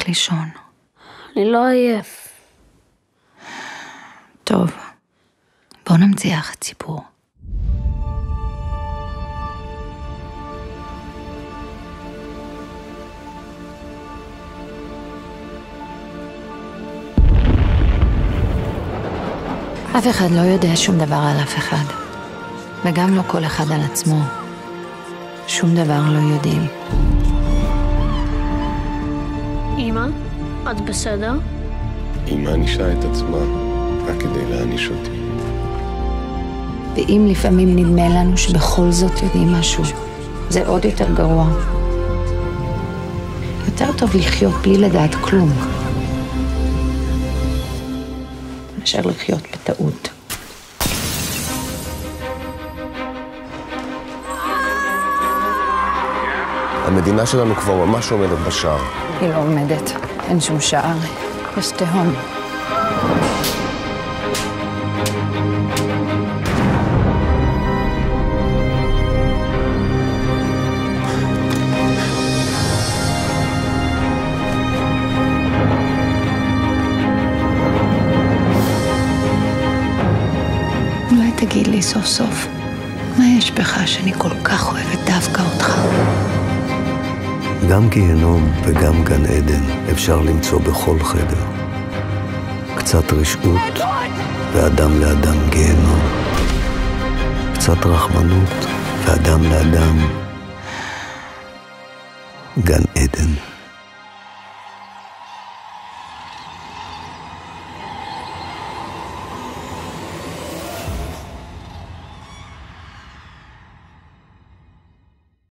לישון. אני לא עייף. טוב, בוא נמציח את סיפור. אף אחד לא יודע שום דבר על אף אחד, וגם לא כל אחד על עצמו. שום דבר לא יודעים. אמא, את בסדר? אמא ענישה את עצמה רק כדי להעניש אותי. ואם לפעמים נדמה לנו שבכל זאת יודעים משהו, זה עוד יותר גרוע. יותר טוב לחיות בלי לדעת כלום, מאשר לחיות בטעות. המדינה שלנו כבר ממש עומדת בשער. היא לא עומדת, אין שום שער, יש תהום. אולי תגיד לי סוף סוף, מה יש בך שאני כל כך אוהבת דווקא אותך? גם גיהנום וגם גן עדן אפשר למצוא בכל חדר. קצת רשעות ואדם לאדם גיהנום. קצת רחמנות ואדם לאדם גן עדן.